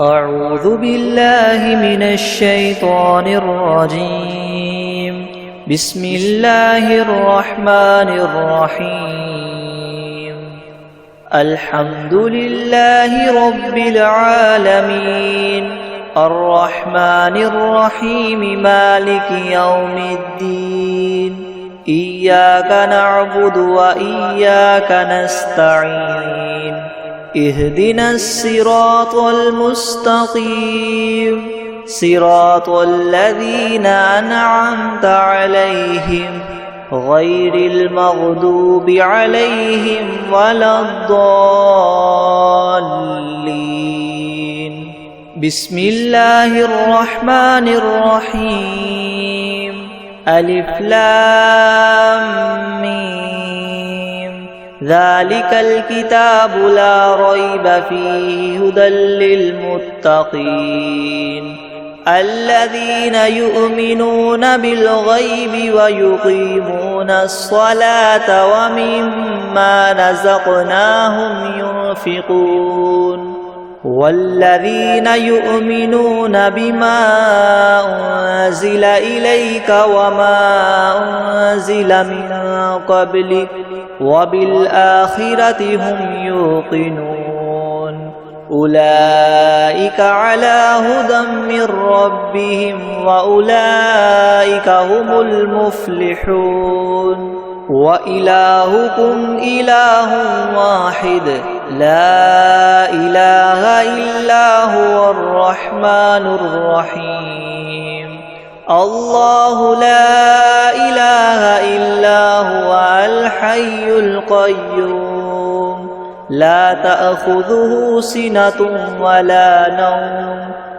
أعوذ بالله من الشيطان الرجيم. بسم الله الرحمن الرحيم. الحمد لله رب العالمين الرحمن الرحيم مالك يوم الدين. إياك نعبد وإياك نستعين. اهدنا الصراط المستقيم صراط الذين أنعمت عليهم غير المغضوب عليهم ولا الضالين. بسم الله الرحمن الرحيم. ألف لام ميم. ذلك الكتاب لا ريب فيه هدى للمتقين الذين يؤمنون بالغيب ويقيمون الصلاة ومما رزقناهم ينفقون والذين يؤمنون بما أنزل إليك وما أنزل من قبلك وبالآخرة هم يوقنون أولئك على هدى من ربهم وأولئك هم المفلحون. وإلهكم إله واحد لا إله إلا هو الرحمن الرحيم. الله لا إله إلا هو الحي القيوم لا تأخذه سنة ولا نوم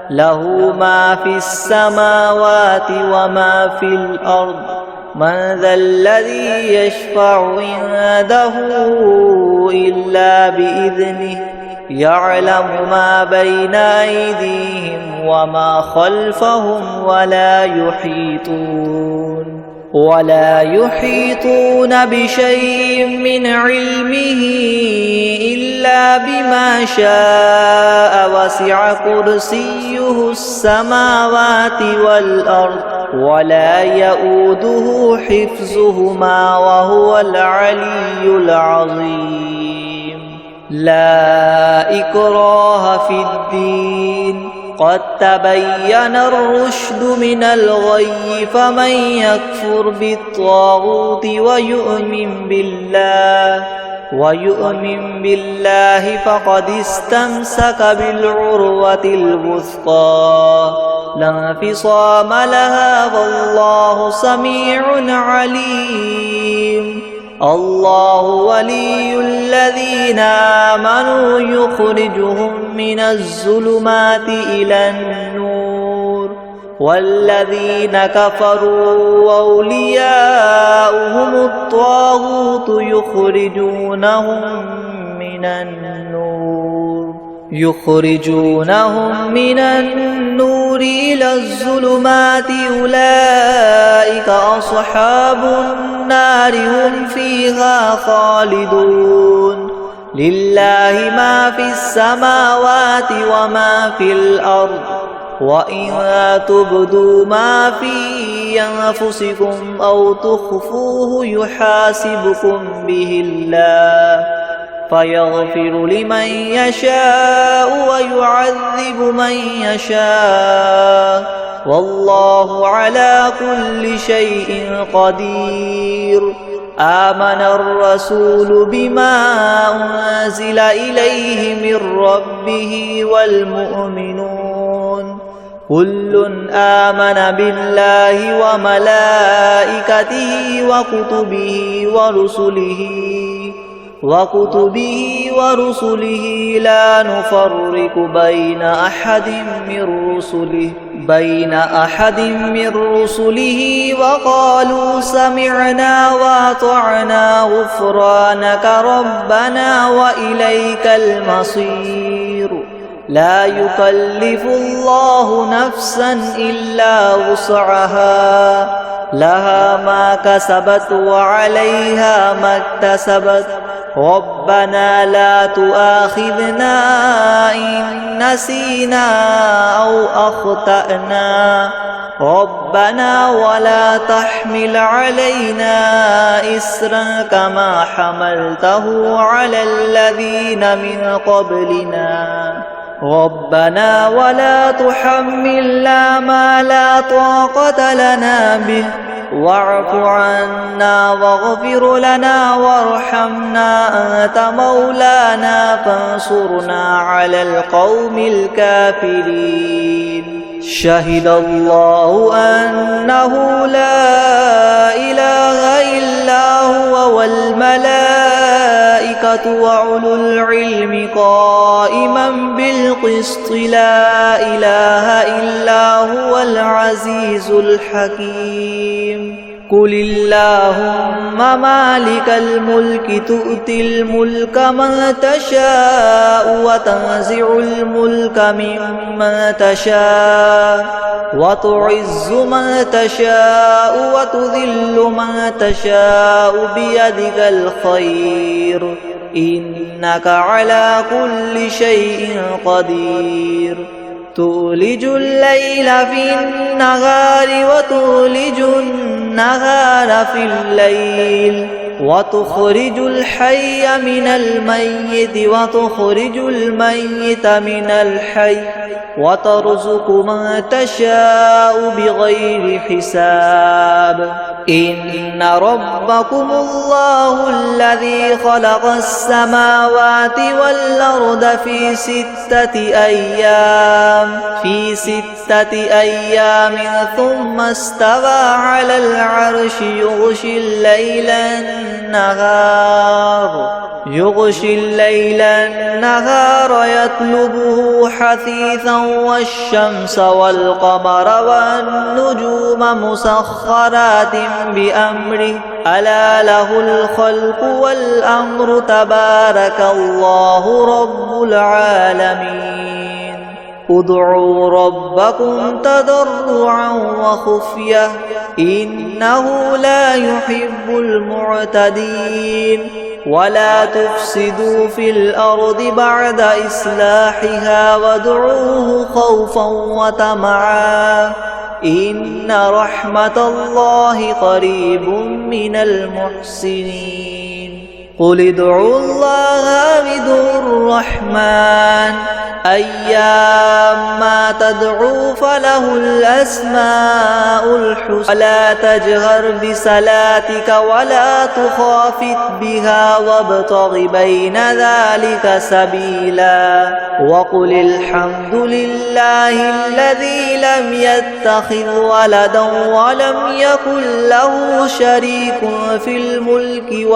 له ما في السماوات وما في الأرض. من ذا الذي يشفع عنده إلا بإذنه يعلم ما بين أيديهم وما خلفهم ولا يحيطون بشيء من علمه إلا بما شاء وسع كرسيه السماوات والأرض ولا يؤوده حفظهما وهو العلي العظيم. لا إكراه في الدين قد تبين الرشد من الغي فمن يكفر بالطاغوت ويؤمن بالله فقد استمسك بالعروة الوثقى لا انفصام لها والله سميع عليم. الله ولي الذين آمنوا يخرجهم من الظلمات إلى النور والذين كفروا أولياؤهم الطاغوت يخرجونهم من النور إلى الظلمات أولئك أصحاب النار هم فيها خالدون. لله ما في السماوات وما في الأرض وإن تبدوا ما في أنفسكم أو تخفوه يحاسبكم به الله فيغفر لمن يشاء ويعذب من يشاء والله على كل شيء قدير. آمن الرسول بما أنزل إليه من ربه والمؤمنون كل آمن بالله وملائكته وكتبه ورسله لا نفرق بين أحد من رسله وقالوا سمعنا وأطعنا غفرانك ربنا وإليك المصير. لا يكلف الله نفسا إلا وسعها لها ما كسبت وعليها ما اكتسبت ربنا لا تؤاخذنا إن نسينا أو أخطأنا ربنا ولا تحمل علينا إسرا كما حملته على الذين من قبلنا ربنا ولا تحملنا ما لا طاقة لنا به واعف عنا واغفر لنا وارحمنا أنت مولانا فانصرنا على القوم الكافرين شهد الله أنه لا إله إلا هو والملائكة وأولو العلم قائما بالقسط لا إله إلا هو العزيز الحكيم قل اللهم مالك الملك تؤتي الملك من تشاء وتنزع الملك ممن تشاء وتعز من تشاء وتذل من تشاء بيدك الخير إنك على كل شيء قدير تولج الليل في النهار وتولج النهار في الليل وتخرج الحي من الميت وتخرج الميت من الحي وترزق من تشاء بغير حساب إن ربكم الله الذي خلق السماوات والأرض في 6 أيام ثم استوى على العرش يغشي الليل النهار يطلبه حثيثا والشمس والقمر والنجوم مسخرات بأمره ألا له الخلق والأمر تبارك الله رب العالمين ادعوا ربكم تضرعا وخفية إنه لا يحب المعتدين ولا تفسدوا في الأرض بعد إصلاحها وادعوه خوفا وطمعا إن رحمة الله قريب من المحسنين قل ادعوا الله أو ادعوا الرحمن أيما تدعوا فله الأسماء الحسنى ولا تجهر بصلاتك ولا تخافت بها وابتغ بين ذلك سبيلا وقل الحمد لله الذي لم يتخذ ولدا ولم يكن له شريك في الملك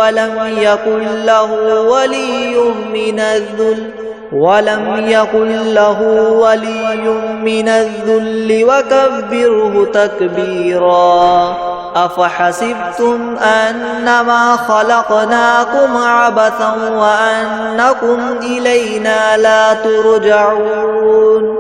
ولم يكن له ولي من الذل وكبره تكبيرا أفحسبتم أنما خلقناكم عبثا وأنكم إلينا لا ترجعون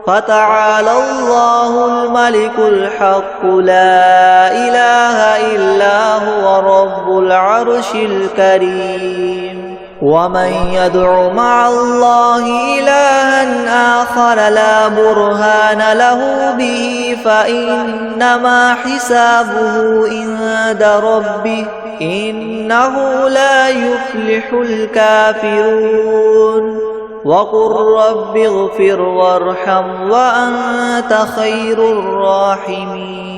فتعالى الله الملك الحق لا إله إلا هو رب العرش الكريم ومن يدع مع الله إلها آخر لا برهان له به فإنما حسابه عند ربه إنه لا يفلح الكافرون وقل رب اغفر وارحم وأنت خير الراحمين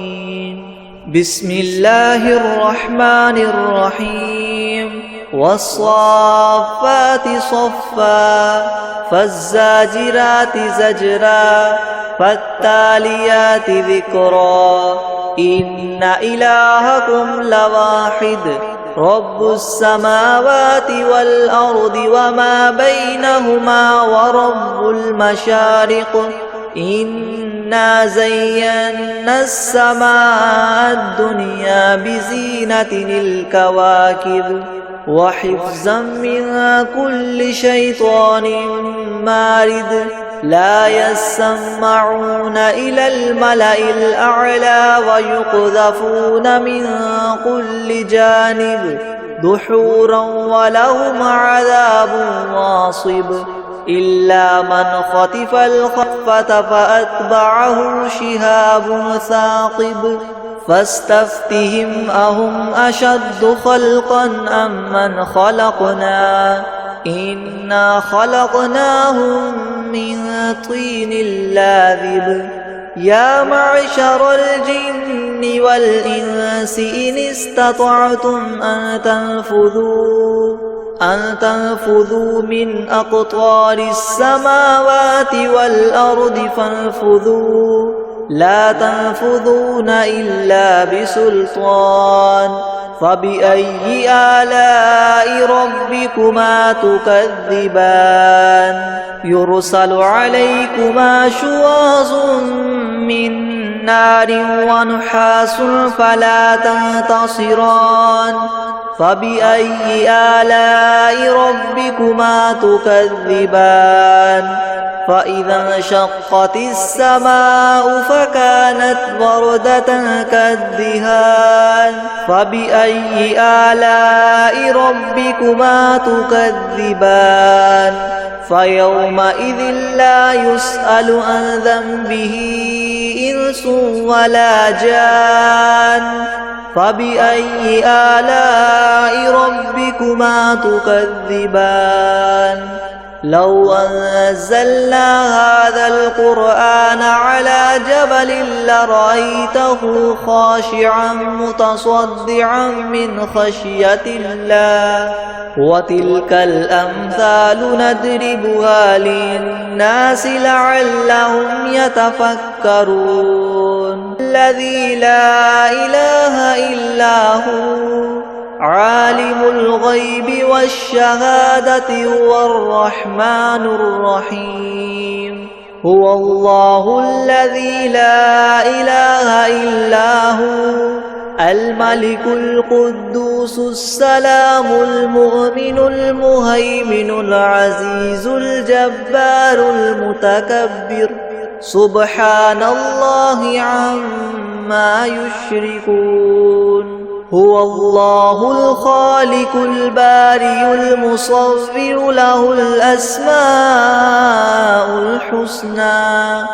بسم الله الرحمن الرحيم والصافات صفا فالزاجرات زجرا فالتاليات ذكرا إن إلهكم لواحد رب السماوات والأرض وما بينهما ورب المشارق إنا زينا السماء الدنيا بزينة الكواكب وحفظا من كل شيطان مارد لا يسمعون إلى الملأ الأعلى ويقذفون من كل جانب دحورا ولهم عذاب واصب إلا من خطف الخطفة فأتبعه شهاب ثاقب فاستفتهم أهم أشد خلقا أم من خلقنا إنا خلقناهم من طين لاذب يا معشر الجن والإنس إن استطعتم أن تنفذوا من أقطار السماوات والأرض فانفذوا لا تنفذون إلا بسلطان فبأي آلاء ربكما تكذبان يرسل عليكما شواظ من نار ونحاس فلا تنتصران فبأي آلاء ربكما تكذبان فإذا انشقت السماء فكانت وردة كالدهان فبأي آلاء ربكما تكذبان فيومئذ لا يسأل عن ذنبه إنس ولا جان فبأي آلاء ربكما تكذبان لو أنزلنا هذا القرآن على جبل لرأيته خاشعا متصدعا من خشية الله وتلك الأمثال نضربها للناس لعلهم يتفكرون الذي لا إله إلا هو عالم الغيب والشهادة هو الرحمن الرحيم هو الله الذي لا إله إلا هو الملك القدوس السلام المؤمن المهيمن العزيز الجبار المتكبر سبحان الله عما يشركون هو الله الخالق البارئ المصور له الأسماء الحسنى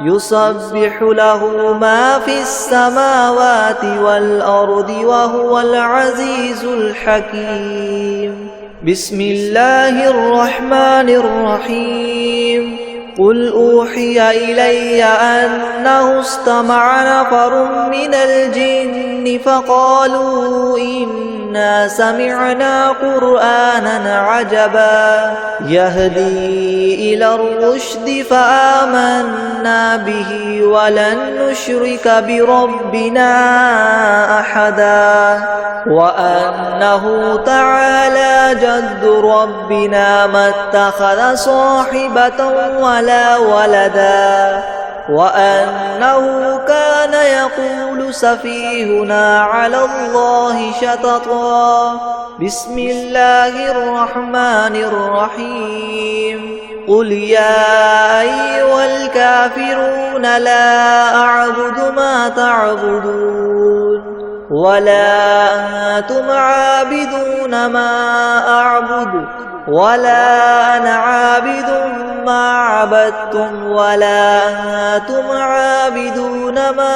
يسبح له ما في السماوات والأرض وهو العزيز الحكيم بسم الله الرحمن الرحيم قل أوحي إلي أنه استمع نفر من الجن فقالوا إنا سمعنا قرآنا عجبا يهدي إلى الرشد فآمنا به ولن نشرك بربنا أحدا وأنه تعالى جد ربنا ما اتخذ صاحبة ولا ولدا وأنه كان يقول سفيهنا على الله شططا بسم الله الرحمن الرحيم قل يا أيها الكافرون لا أعبد ما تعبدون ولا أنتم عابدون ما أعبد ولا أنا عابد ما عبدتم ولا أنتم عابدون ما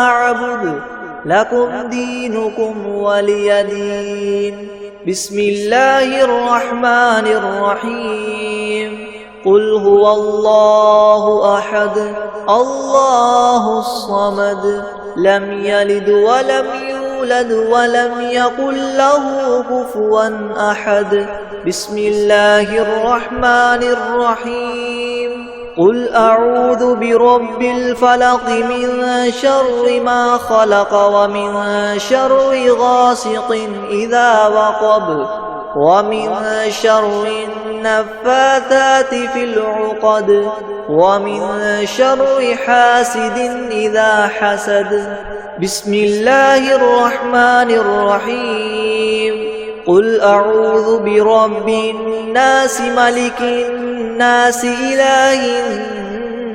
أعبد لكم دينكم ولي دين بسم الله الرحمن الرحيم قل هو الله أحد الله الصمد لم يلد ولم يولد ولم يكن له كفوا أحد بسم الله الرحمن الرحيم قل أعوذ برب الفلق من شر ما خلق ومن شر غاسق إذا وقب ومن شر النفاثات في العقد ومن شر حاسد إذا حسد بسم الله الرحمن الرحيم قل أعوذ برب الناس ملك الناس إله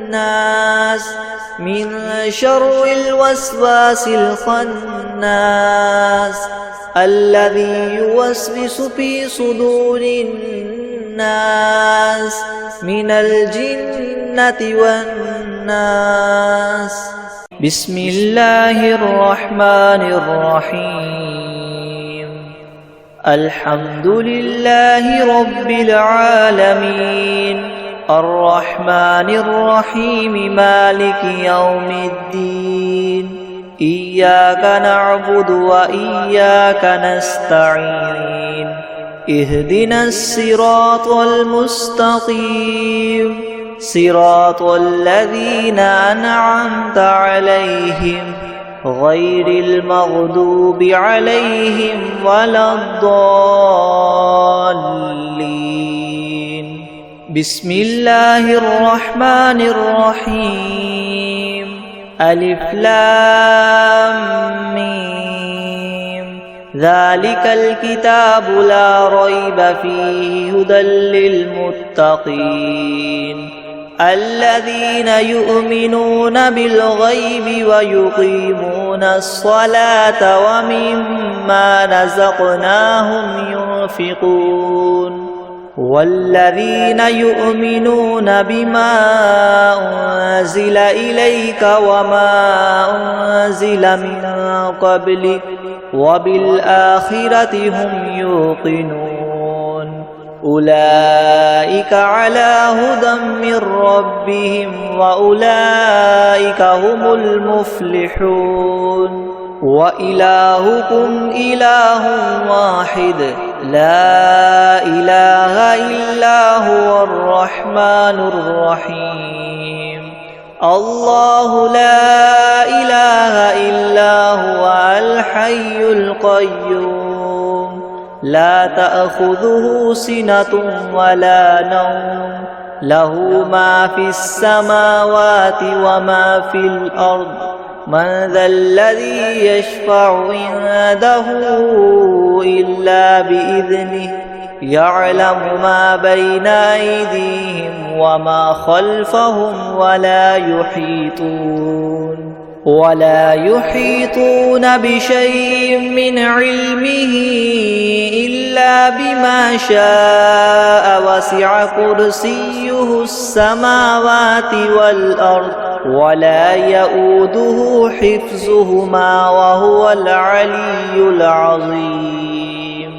الناس من شر الوسواس الخناس الذي يوسوس في صدور الناس من الجنة والناس. بسم الله الرحمن الرحيم. الحمد لله رب العالمين الرحمن الرحيم مالك يوم الدين إياك نعبد وإياك نستعين اهدنا الصراط المستقيم صراط الذين أنعمت عليهم غير المغضوب عليهم ولا الضالين. بسم الله الرحمن الرحيم. ألف لام ميم. ذلك الكتاب لا ريب فيه هدى للمتقين الذين يؤمنون بالغيب ويقيمون الصلاة ومما رزقناهم ينفقون والذين يؤمنون بما أنزل إليك وما أنزل من قبلك وبالآخرة هم يوقنون أولئك على هدى من ربهم وأولئك هم المفلحون. وإلهكم إله واحد لا إله إلا هو الرحمن الرحيم. الله لا إله إلا هو الحي القيوم لا تأخذه سنة ولا نوم له ما في السماوات وما في الأرض من ذا الذي يشفع عنده إلا بإذنه يعلم ما بين أيديهم وما خلفهم ولا يحيطون بشيء من علمه إلا بما شاء وسع كرسيه السماوات والأرض ولا يؤوده حفظهما وهو العلي العظيم.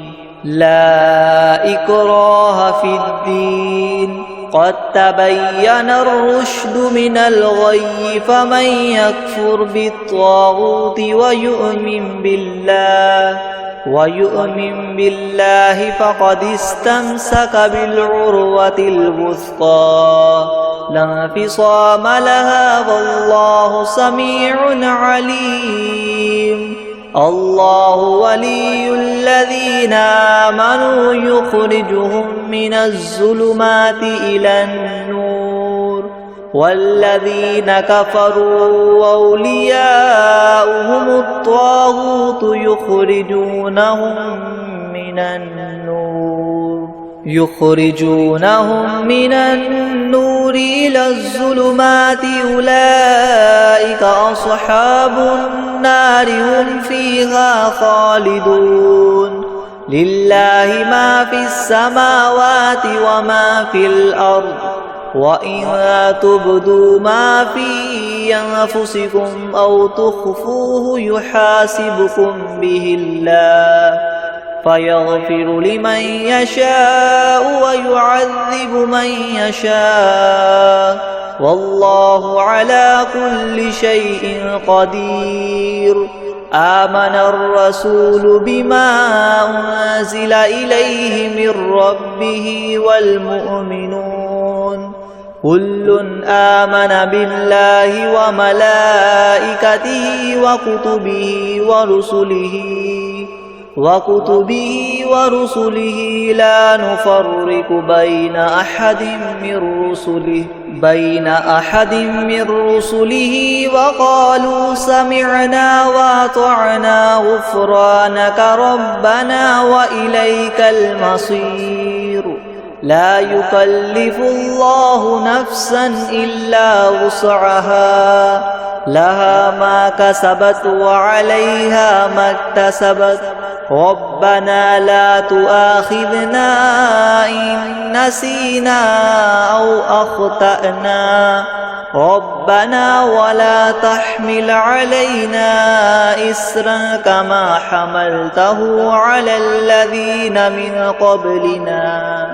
لا إكراه في الدين قد تبين الرشد من الغي فمن يكفر بالطاغوت ويؤمن بالله فقد استمسك بالعروة الوثقى لا انفصام لها والله سميع عليم. الله ولي الذين آمنوا يخرجهم من الظلمات إلى النور والذين كفروا أولياؤهم الطاغوت يخرجونهم من النور إلى الظلمات أولئك أصحاب النار هم فيها خالدون. لله ما في السماوات وما في الأرض وإن تبدوا ما في أنفسكم أو تخفوه يحاسبكم به الله فيغفر لمن يشاء ويعذب من يشاء والله على كل شيء قدير. آمن الرسول بما أنزل إليه من ربه والمؤمنون كل آمن بالله وملائكته وكتبه ورسله لا نفرق بين أحد من رسله وقالوا سمعنا وأطعنا غفرانك ربنا وإليك المصير. لا يكلف الله نفسا إلا وسعها لها ما كسبت وعليها ما اكتسبت ربنا لا تؤاخذنا إن نسينا أو أخطأنا ربنا ولا تحمل علينا إسرا كما حملته على الذين من قبلنا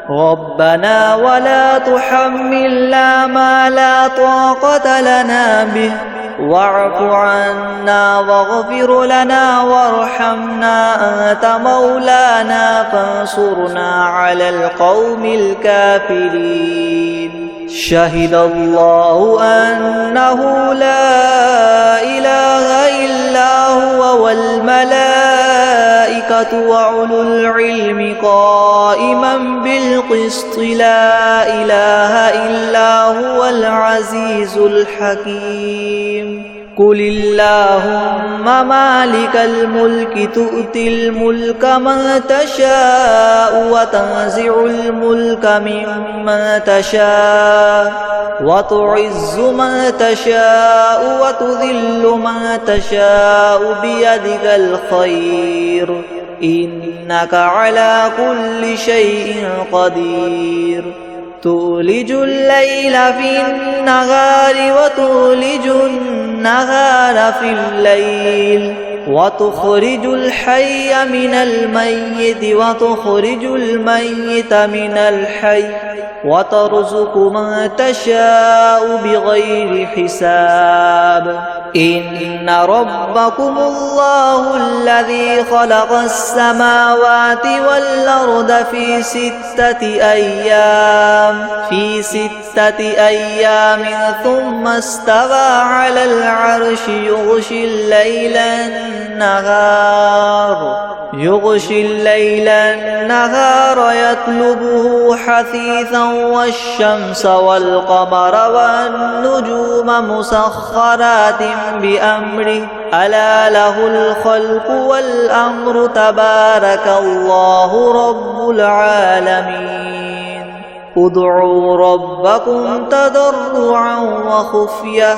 ربنا ولا تحملنا ما لا طاقة لنا به واعف عنا واغفر لنا وارحمنا أنت مولانا فانصرنا على القوم الكافرين شهد الله أنه لا إله إلا هو والملائكة وأولو العلم قائما بالقسط لا إله إلا هو العزيز الحكيم قل اللهم مالك الملك تؤتي الملك من تشاء وتنزع الملك ممن تشاء وتعز من تشاء وتذل من تشاء بيدك الخير إنك على كل شيء قدير تولج الليل في النهار وتولج النهار في الليل وتخرج الحي من الميت وتخرج الميت من الحي وترزق من تشاء بغير حساب إن ربكم الله الذي خلق السماوات والأرض في 6 أيام ثم استوى على العرش يغشي الليل النهار يطلبه حثيثا والشمس والقمر والنجوم مسخرات بأمره ألا له الخلق والأمر تبارك الله رب العالمين ادعوا ربكم تضرعا وخفية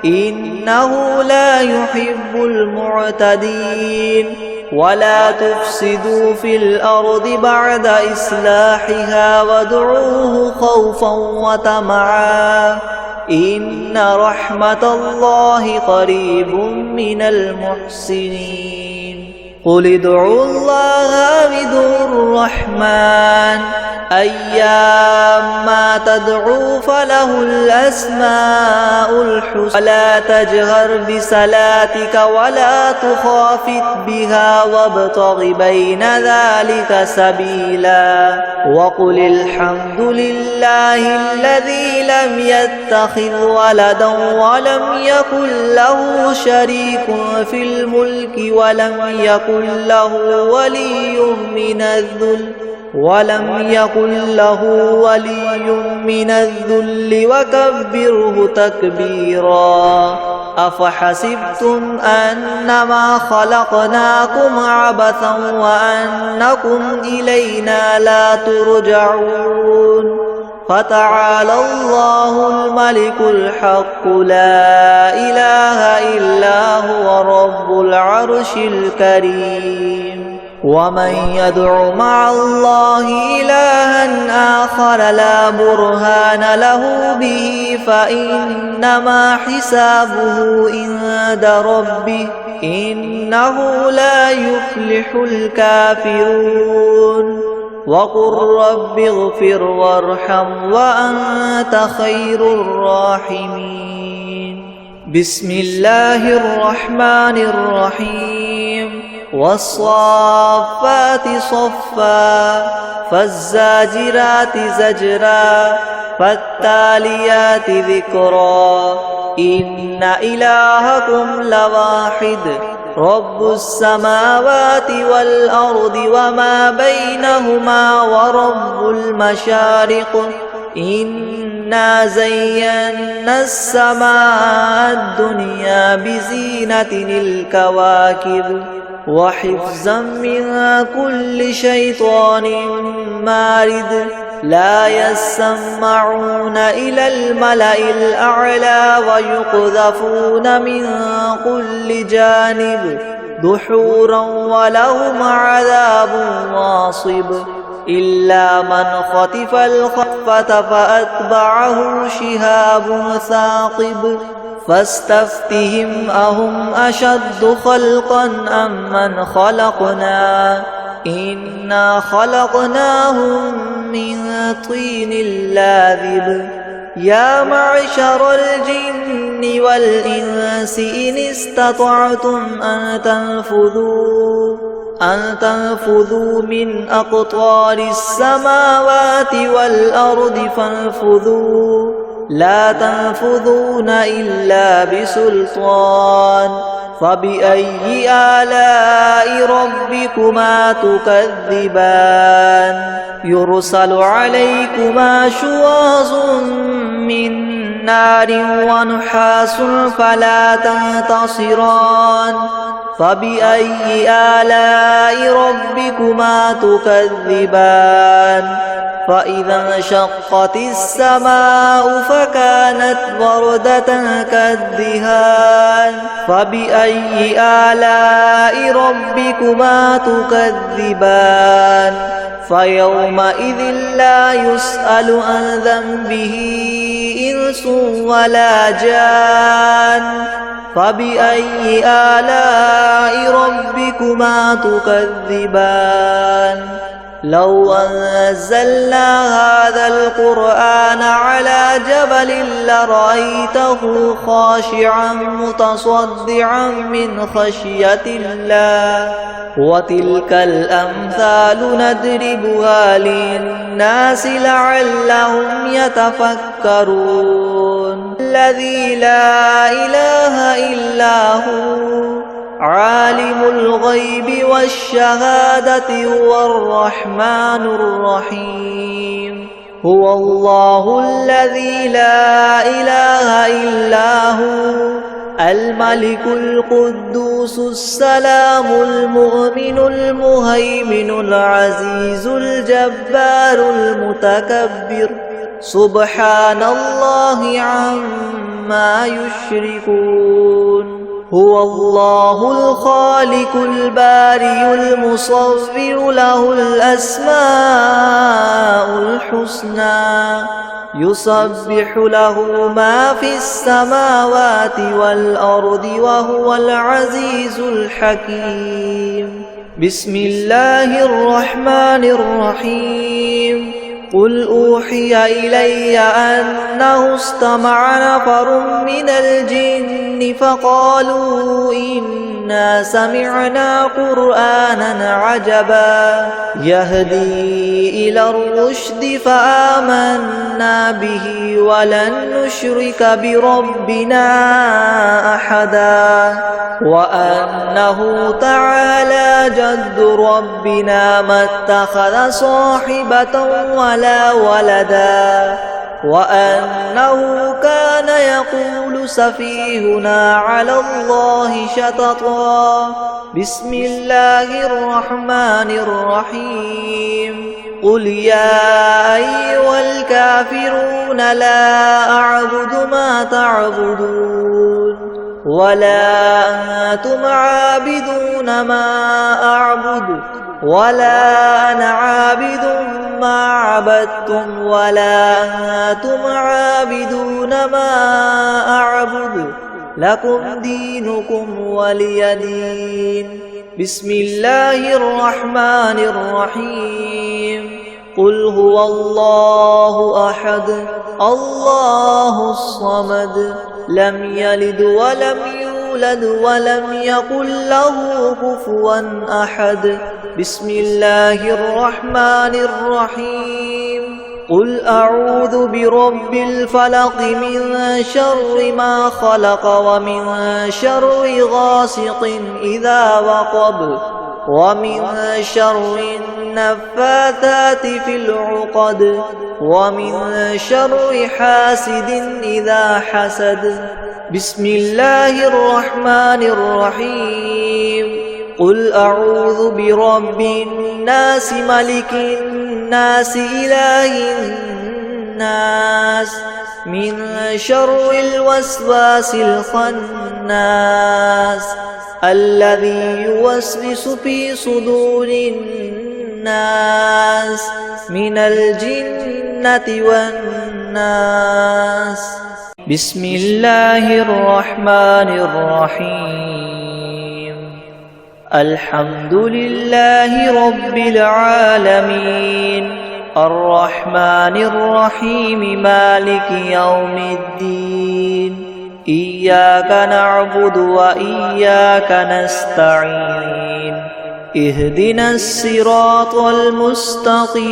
إنه لا يحب المعتدين ولا تفسدوا في الأرض بعد إصلاحها وادعوه خوفا وطمعا إن رحمة الله قريب من المحسنين قل ادعوا الله بدون الرحمن أيما تدعوا فله الأسماء الحسنى ولا تجهر بصلاتك ولا تخافت بها وابتغ بين ذلك سبيلا وقل الحمد لله الذي لم يتخذ ولدا ولم يكن له شريك في الملك ولم يكن له ولي من الذل وكبره تكبيرا أفحسبتم أنما خلقناكم عبثا وأنكم إلينا لا ترجعون فتعالى الله الملك الحق لا إله إلا هو رب العرش الكريم ومن يدع مع الله إلها آخر لا برهان له به فإنما حسابه عند ربه إنه لا يفلح الكافرون وقل رب اغفر وارحم وأنت خير الراحمين بسم الله الرحمن الرحيم والصافات صفا فالزاجرات زجرا فالتاليات ذكرا إن إلهكم لواحد رب السماوات والأرض وما بينهما ورب المشارق إنا زينا السماء الدنيا بزينة الكواكب وحفظا من كل شيطان مارد لا يسمعون إلى الملأ الأعلى ويقذفون من كل جانب دحورا ولهم عذاب واصب إلا من خطف الخطفة فأتبعه شهاب ثاقب فاستفتهم أهم أشد خلقا أم من خلقنا إنا خلقناهم من طين لاذب يا معشر الجن والإنس إن استطعتم أن تنفذوا من أقطار السماوات والأرض فانفذوا لا تنفذون إلا بسلطان فبأي آلاء ربكما تكذبان يرسل عليكما شواظ من نار ونحاس فلا تنتصران فبأي آلاء ربكما تكذبان فإذا انشقت السماء فكانت وردة كالدهان فبأي آلاء ربكما تكذبان فيومئذ لا يسأل عن ذنبه إنس ولا جان فبأي آلاء ربكما تكذبان لو أنزلنا هذا القرآن على جبل لرأيته خاشعا متصدعا من خشية الله وتلك الأمثال نضربها للناس لعلهم يتفكرون الذي لا إله إلا هو عالم الغيب والشهادة هو الرحمن الرحيم هو الله الذي لا إله إلا هو الملك القدوس السلام المؤمن المهيمن العزيز الجبار المتكبر سبحان الله عما يشركون هو الله الخالق البارئ المصور له الأسماء الحسنى يسبح له ما في السماوات والأرض وهو العزيز الحكيم بسم الله الرحمن الرحيم قل أوحي إلي أنه استمع نفر من الجن فقالوا إنا سمعنا قرآنا عجبا يهدي إلى الرشد فآمنا به ولن نشرك بربنا أحدا وأنه تعالى جد ربنا ما اتخذ صاحبة ولا ولدا وأنه كان يقول سفيهنا على الله شططا بسم الله الرحمن الرحيم قل يا أيها الكافرون لا أعبد ما تعبدون ولا أنتم عابدون ما أعبد ولا أنا عابد ما عبدتم ولا أنتم عابدون ما أعبد لكم دينكم ولي دين بسم الله الرحمن الرحيم قل هو الله أحد الله الصمد لم يلد ولم يولد ولم يكن له كفوا أحد بسم الله الرحمن الرحيم قل أعوذ برب الفلق من شر ما خلق ومن شر غاسق إذا وقب ومن شر النفاثات في العقد ومن شر حاسد إذا حسد بسم الله الرحمن الرحيم قل أعوذ برب الناس ملك الناس الناس إله الناس من شر الوسواس الخناس الذي يوسوس في صدور الناس من الجنة والناس. بسم الله الرحمن الرحيم. الحمد لله رب العالمين الرحمن الرحيم مالك يوم الدين إياك نعبد وإياك نستعين اهدنا الصراط المستقيم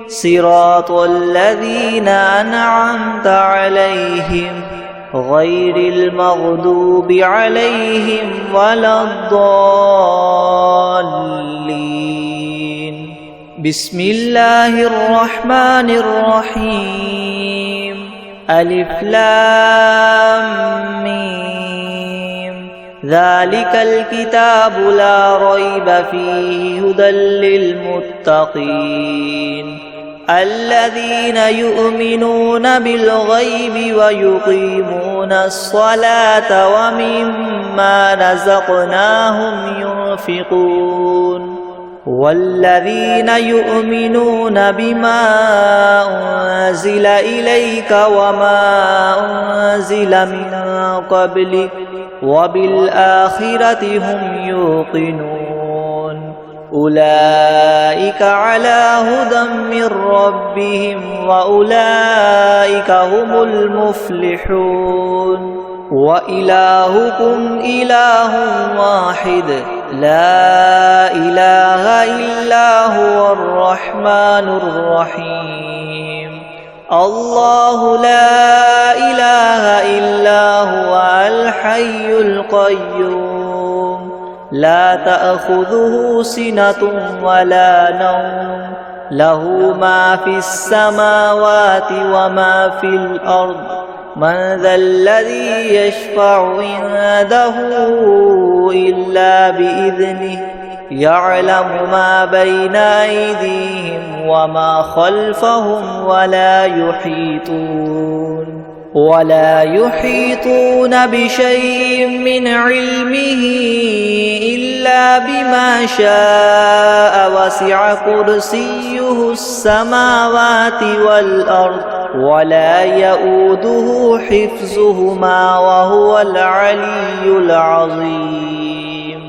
صراط الذين أنعمت عليهم غير المغضوب عليهم ولا الضالين. بسم الله الرحمن الرحيم. ألف لام ميم. ذلك الكتاب لا ريب فيه هدى للمتقين الذين يؤمنون بالغيب ويقيمون الصلاة ومما رزقناهم ينفقون والذين يؤمنون بما أنزل إليك وما أنزل من قبلك وبالآخرة هم يوقنون أولئك على هدى من ربهم وأولئك هم المفلحون. وإلهكم إله واحد لا إله إلا هو الرحمن الرحيم. الله لا إله إلا هو الحي القيوم لا تأخذه سنة ولا نوم له ما في السماوات وما في الأرض من ذا الذي يشفع عنده إلا بإذنه يعلم ما بين أيديهم وما خلفهم ولا يحيطون بشيء من علمه إلا بما شاء وسع كرسيه السماوات والأرض ولا يؤوده حفظهما وهو العلي العظيم.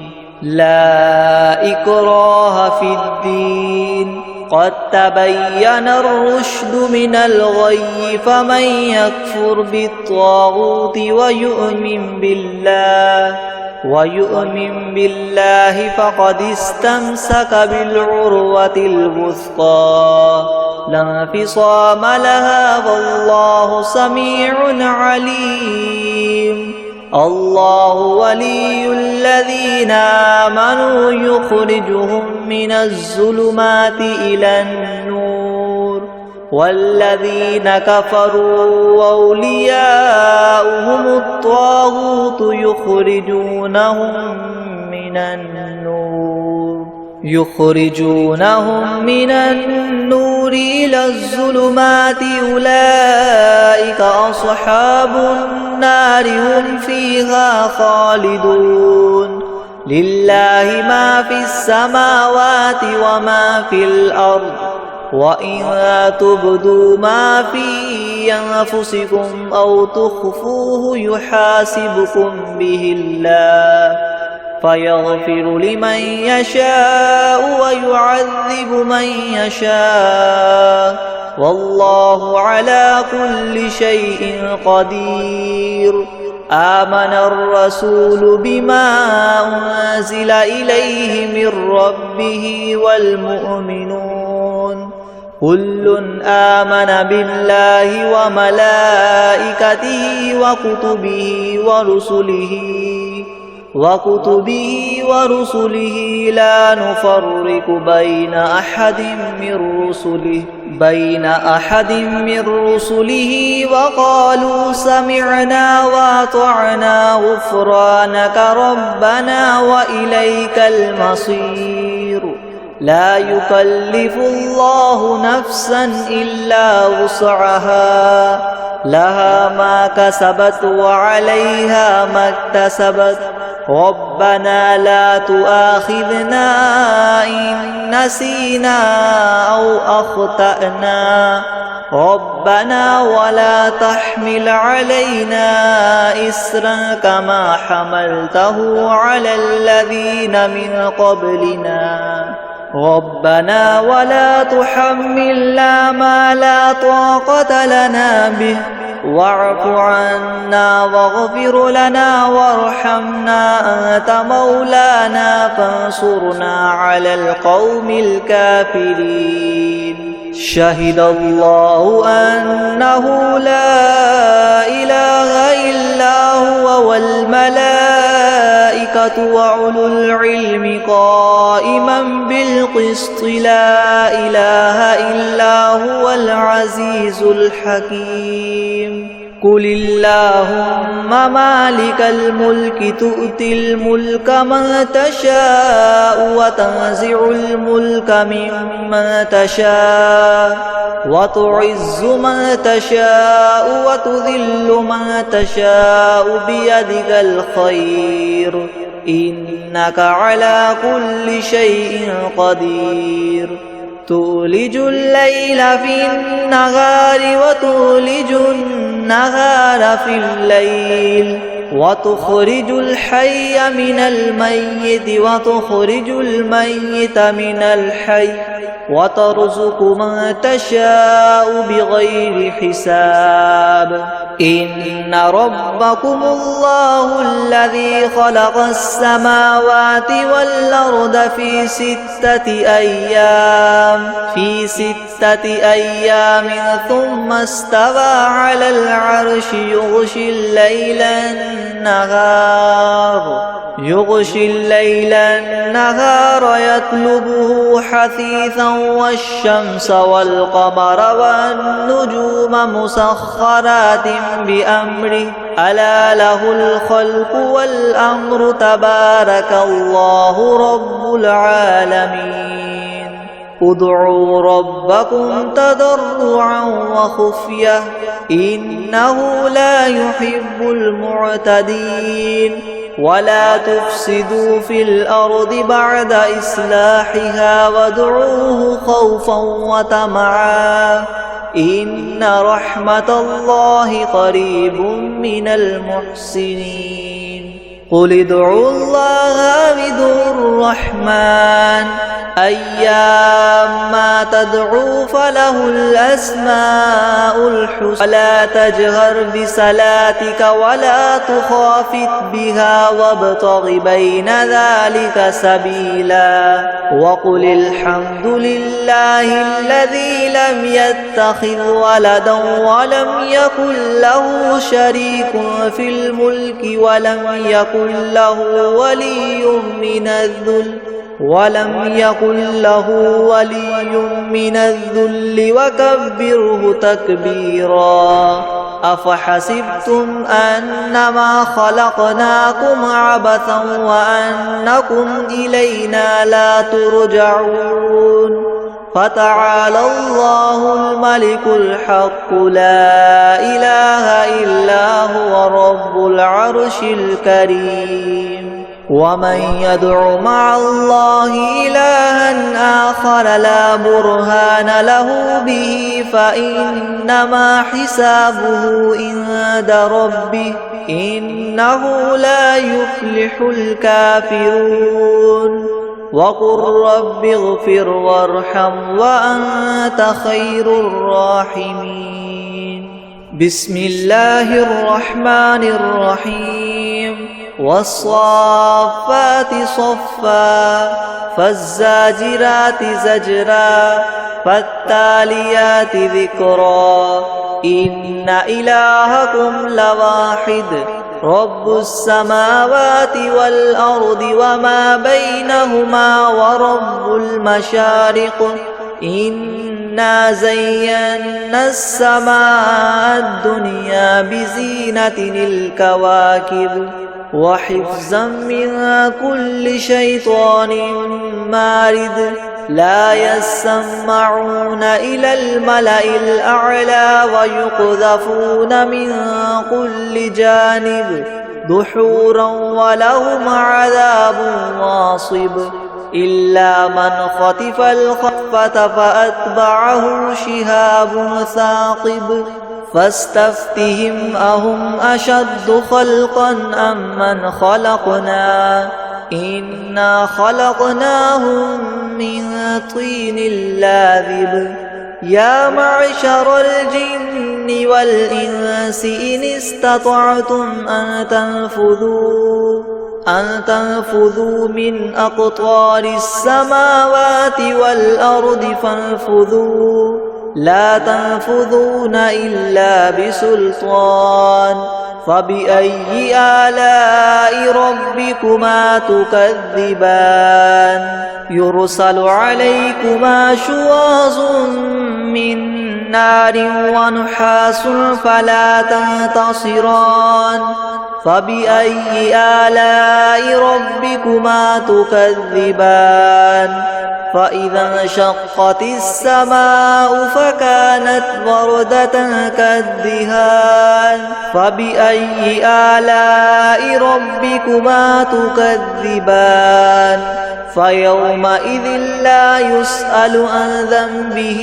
لا إكراه في الدين قد تبين الرشد من الغي فمن يكفر بالطاغوت ويؤمن بالله فقد استمسك بالعروة الوثقى لا انفصام لها والله سميع عليم. الله ولي الذين آمنوا يخرجهم من الظلمات إلى النور والذين كفروا وأولياؤهم الطاغوت يخرجونهم من النور إلى الظلمات أولئك أصحاب النار هم فيها خالدون. لله ما في السماوات وما في الأرض وإن تبدوا ما في أنفسكم أو تخفوه يحاسبكم به الله فيغفر لمن يشاء ويعذب من يشاء والله على كل شيء قدير. آمن الرسول بما أنزل إليه من ربه والمؤمنون كل آمن بالله وملائكته وكتبه ورسله لا نفرق بين أحد من رسله وقالوا سمعنا وأطعنا غفرانك ربنا وإليك المصير. لا يكلف الله نفسا إلا وسعها لها ما كسبت وعليها ما اكتسبت ربنا لا تؤاخذنا إن نسينا أو أخطأنا ربنا ولا تحمل علينا إسرا كما حملته على الذين من قبلنا ربنا ولا تحملنا ما لا طاقة لنا به واعف عنا واغفر لنا وارحمنا أنت مولانا فانصرنا على القوم الكافرين شهد الله أنه لا إله إلا هو والملائكة وأولو العلم قائما بالقسط لا إله إلا هو العزيز الحكيم قل اللهم مالك الملك تؤتي الملك من تشاء وتنزع الملك ممن تشاء وتعز من تشاء وتذل من تشاء بيدك الخير إنك على كل شيء قدير تولج الليل في النهار وتولج النهار في الليل وتخرج الحي من الميت وتخرج الميت من الحي وترزق من تشاء بغير حساب إن ربكم الله الذي خلق السماوات والأرض في 6 أيام ثم استوى على العرش يغشي الليل النهار يطلبه حثيثا والشمس والقمر والنجوم مسخرات بأمره ألا له الخلق والأمر تبارك الله رب العالمين ادعوا ربكم تضرعا وخفية إنه لا يحب المعتدين ولا تفسدوا في الأرض بعد إصلاحها وادعوه خوفا وطمعا إن رحمة الله قريب من المحسنين قل ادعوا الله أو ادعوا الرحمن أيما تدعوا فله الأسماء الحسنى ولا تجهر بصلاتك ولا تخافت بها وابتغ بين ذلك سبيلا وقل الحمد لله الذي لم يتخذ ولدا ولم يكن له شريك في الملك ولم يكن له ولي من الذل وكبره تكبيرا أفحسبتم أنما خلقناكم عبثا وأنكم إلينا لا ترجعون فتعالى الله الملك الحق لا إله إلا هو رب العرش الكريم ومن يدع مع الله إلها آخر لا برهان له به فإنما حسابه عند ربه إنه لا يفلح الكافرون وقل رب اغفر وارحم وأنت خير الراحمين بسم الله الرحمن الرحيم والصافات صفا فالزاجرات زجرا فالتاليات ذكرا إن إلهكم لواحد رب السماوات والأرض وما بينهما ورب المشارق إنا زينا السماء الدنيا بزينة الكواكب وحفظا من كل شيطان مارد لا يسمعون إلى الملأ الأعلى ويقذفون من كل جانب دحورا ولهم عذاب واصب إلا من خطف الخطفة فأتبعه شهاب ثاقب فاستفتهم أهم أشد خلقا أم من خلقنا إنا خلقناهم من طين لاذب يا معشر الجن والإنس إن استطعتم أن تنفذوا من أقطار السماوات والأرض فانفذوا لا تنفذون إلا بسلطان فبأي آلاء ربكما تكذبان يرسل عليكما شواظ من نار ونحاس فلا تنتصران فبأي آلاء ربكما تكذبان فإذا انشقت السماء فكانت وردة كالدهان فبأي آلاء ربكما تكذبان فيومئذ لا يسأل عن ذنبه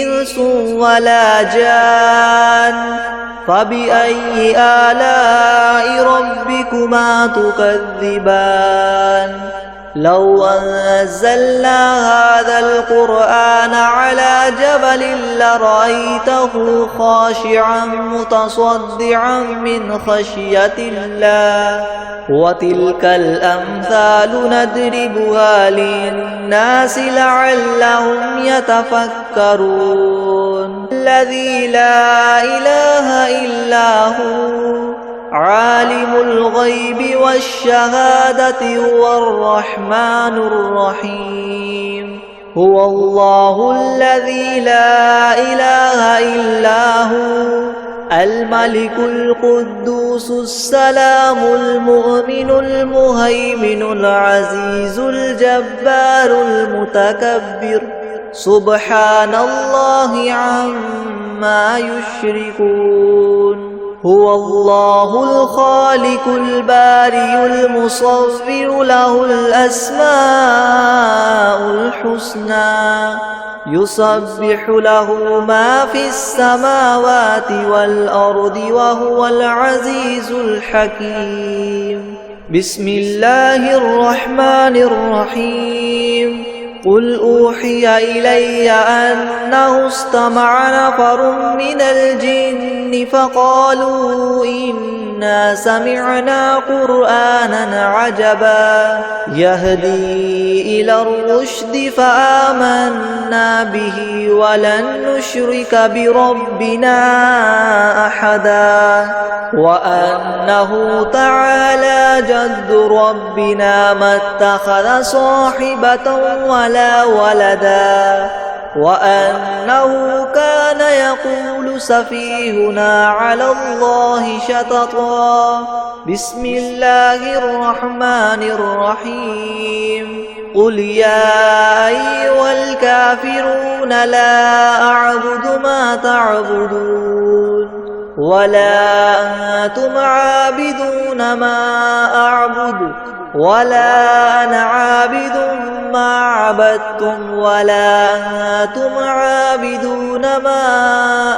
إنس ولا جان فبأي آلاء ربكما تكذبان لو أنزلنا هذا القرآن على جبل لرأيته خاشعا متصدعا من خشية الله وتلك الأمثال نضربها للناس لعلهم يتفكرون الذي لا إله إلا هو عالم الغيب والشهادة هو الرحمن الرحيم هو الله الذي لا إله إلا هو الملك القدوس السلام المؤمن المهيمن العزيز الجبار المتكبر سبحان الله عما يشركون هو الله الخالق البارئ المصور له الأسماء الحسنى يسبح له ما في السماوات والأرض وهو العزيز الحكيم بسم الله الرحمن الرحيم قل أوحي إلي أنه استمع نفر من الجن فقالوا إنا سمعنا قرآنا عجبا يهدي إلى الرشد فآمنا به ولن نشرك بربنا أحدا وأنه تعالى جد ربنا ما اتخذ صاحبة ولا ولدا وأنه كان يقول سفيهنا على الله شططا بسم الله الرحمن الرحيم قل يا أيها الكافرون لا أعبد ما تعبدون ولا أنتم عابدون ما أعبد ولا أنا عابد ما عبدتم ولا أنتم عابدون ما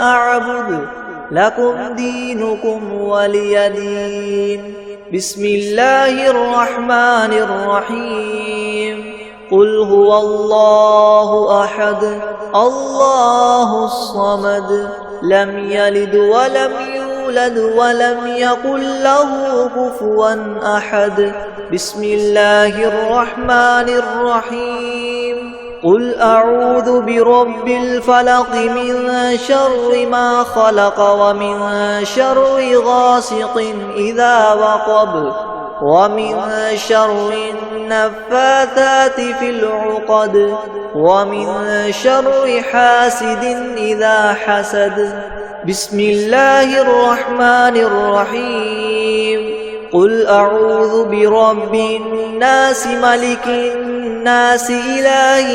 أعبد لكم دينكم ولي دين بسم الله الرحمن الرحيم قل هو الله أحد الله الصمد لم يلد ولم يولد ولم يكن له كفوا أحد بسم الله الرحمن الرحيم قل أعوذ برب الفلق من شر ما خلق ومن شر غاسق إذا وقب ومن شر النفاثات في العقد ومن شر حاسد إذا حسد بسم الله الرحمن الرحيم قل أعوذ برب الناس ملك الناس الناس إله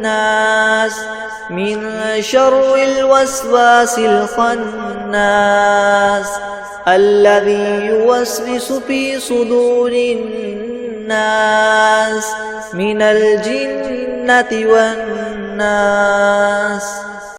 الناس من شر الوسواس الخناس الذي يوسوس في صدور الناس من الجنة والناس.